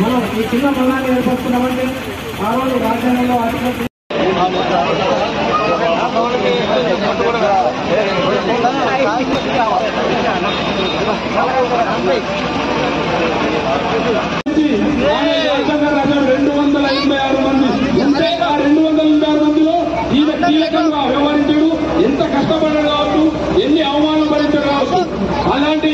మనం ఈ చిన్న బలాన్ని ఏర్పరుచుకున్నామంటే ఆ రోజు రాజ్యాంగంలో ఆర్టికల్ రాజ్యాంగ 286 మంది ఉంటే ఆ 286 మందిలో ఈయన కీలకంగా వ్యవహరించాడు. ఎంత కష్టపడ్డాడు కావచ్చు, ఎన్ని అవమానం భరించాడు కావచ్చు. అలాంటి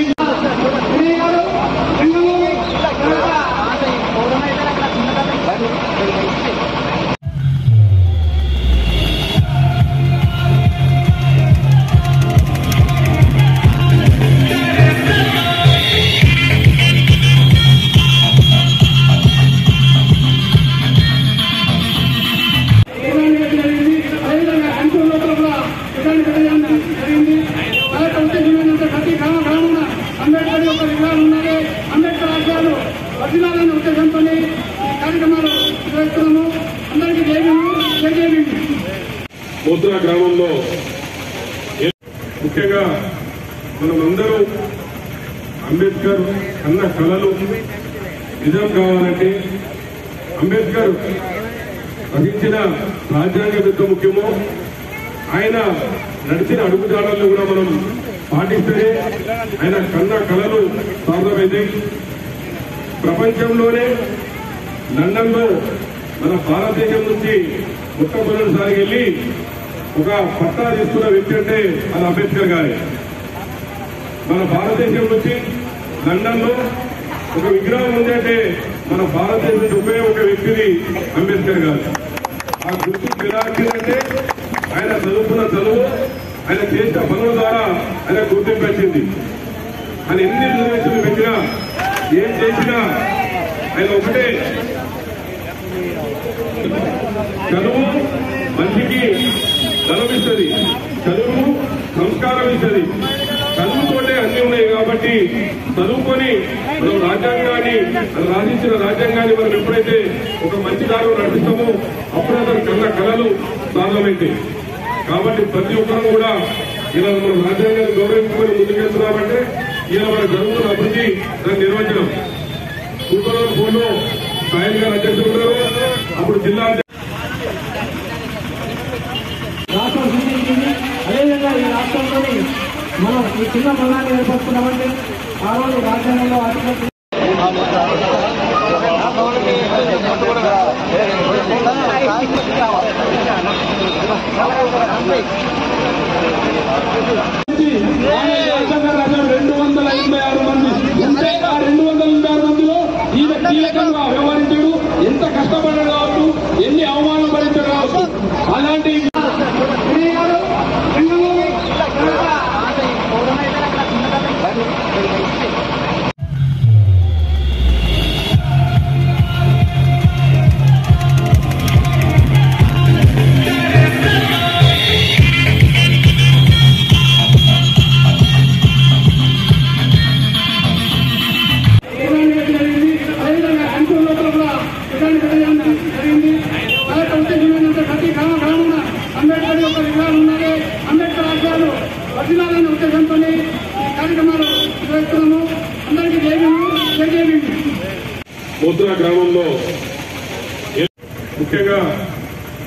ఉద్దేశంతో కార్యక్రమాలు నిర్వహిస్తున్నాము. అందరికీ ముద్రా గ్రామంలో ముఖ్యంగా మనమందరూ అంబేద్కర్ అన్న కళలు నిజం కావాలంటే అంబేద్కర్ రచించిన రాజ్యాంగం ఎంత ముఖ్యమో ఆయన నడిచిన అడుగుజాడల్లో కూడా మనం పాటిస్తే ఆయన కన్న కళలు సాధ్యమైతాయి. ప్రపంచంలోనే లండన్లో మన భారతదేశం నుంచి మొట్టమొదటిసారి వెళ్లి ఒక పట్టా తీసుకున్న వ్యక్తి అంటే అది అంబేద్కర్ గారే. మన భారతదేశం నుంచి లండన్లో ఒక విగ్రహం ఉందంటే మన భారతదేశం నుంచి ఒకే ఒక వ్యక్తిని అంబేద్కర్ గారు. ఆ గుర్తింపు ఎలా వచ్చిందంటే ఆయన చదువుకున్న చదువు, ఆయన చేసిన పనుల ద్వారా ఆయన గుర్తింపు వచ్చింది. ఆయన ఎన్ని రిజర్వేషన్లు పెట్టినా ఏం చేసినా ఆయన ఒకటే, చదువు మనిషికి బలమిస్తుంది, చదువు సంస్కారం ఇస్తుంది. చదువుతోటే అన్ని ఉన్నాయి కాబట్టి చదువుకొని మనం రాజ్యాంగాన్ని రాసించిన రాజ్యాంగాన్ని మనం ఎప్పుడైతే ఒక మంచి దారిలో నడిపిస్తామో అప్పుడు అతను కన్న కళలు సాధ్యమైతాయి. కాబట్టి ప్రతి ఒక్కరూ కూడా ఇలా మనం రాజ్యాంగాన్ని గౌరవించుకొని ముందుకెళ్తున్నామంటే ఇలా మన జరుగుతున్న అభివృద్ధి దాని నిర్వచనం. సూపర్ ఫోన్లో సాయిల్ గారు అధ్యక్షులు ఉన్నారు. అప్పుడు జిల్లా రాష్ట్రం సూచించింది. అదేవిధంగా ఈ రాష్ట్రంలోని మనం ఈ చిన్న బలాన్ని ఏర్పరుచుకున్నామంటే ఆ రోజు రాజ్యాంగంలో ఆర్టికల్ రాజ్యాంగ 286 మంది ఉంటే ఆ 286 మందిలో ఈయన కీలకంగా వ్యవహరించాడు. ఎంత కష్టపడ్డాడు కావచ్చు, ఎన్ని అవమానం భరించాడు కావచ్చు. అలాంటి ఉద్దేశంతో కార్యక్రమాలు నిర్వహిస్తున్నాము. అందరికీ ముద్రా గ్రామంలో ముఖ్యంగా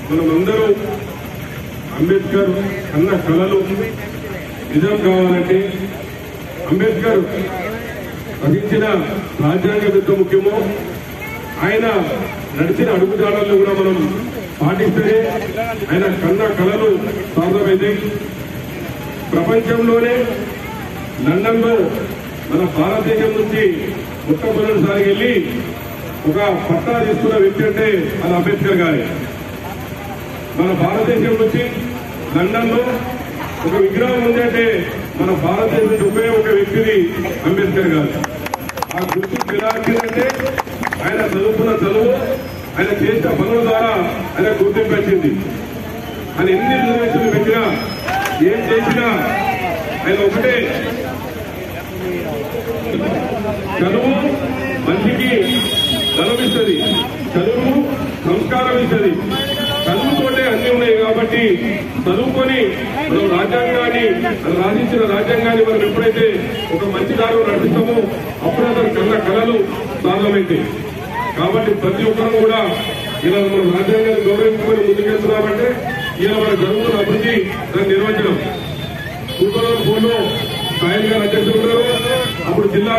మనమందరూ అంబేద్కర్ అన్న కళలు నిజం కావాలంటే అంబేద్కర్ రచించిన రాజ్యాంగం ఎంత ముఖ్యమో ఆయన నడిచిన అడుగుజాడల్లో కూడా మనం పాటిస్తే ఆయన కన్న కళలు సాధ్యమైతాయి. ప్రపంచంలోనే లండన్లో మన భారతదేశం నుంచి మొట్టమొదటిసారి వెళ్లి ఒక పట్టా తీసుకున్న వ్యక్తి అంటే అది అంబేద్కర్ గారే. మన భారతదేశం నుంచి లండన్లో ఒక విగ్రహం ఉందంటే మన భారతదేశం నుంచి ఒకే ఒక వ్యక్తిని అంబేద్కర్ గారు. ఆ గుర్తింపు ఎలా వచ్చిందంటే ఆయన చదువుకున్న చదువు, ఆయన చేసిన పనుల ద్వారా ఆయన గుర్తింపు వచ్చింది. ఆయన ఎన్ని రిజర్వేషన్లు పెట్టినా ఏం చేసినా ఆయన ఒకటే, చదువు మనిషికి బలమిస్తుంది, చదువు సంస్కారం ఇస్తుంది. చదువుతోటే అన్ని ఉన్నాయి కాబట్టి చదువుకొని మనం రాజ్యాంగాన్ని రాసించిన రాజ్యాంగాన్ని మనం ఎప్పుడైతే ఒక మంచి దారిలో నడిపిస్తామో అప్పుడు అతను కన్న కళలు సాధ్యమైతాయి. కాబట్టి ప్రతి ఒక్కరు కూడా ఇలా మన రాజ్యాంగాన్ని గౌరవించుకొని ముందుకెళ్తున్నామంటే ఇలా మన జరుగుతున్న అభివృద్ధి దాని నిర్వచనం. 2004లో సాయిల్ గారు అధ్యక్షులు ఉన్నారు. అప్పుడు జిల్లా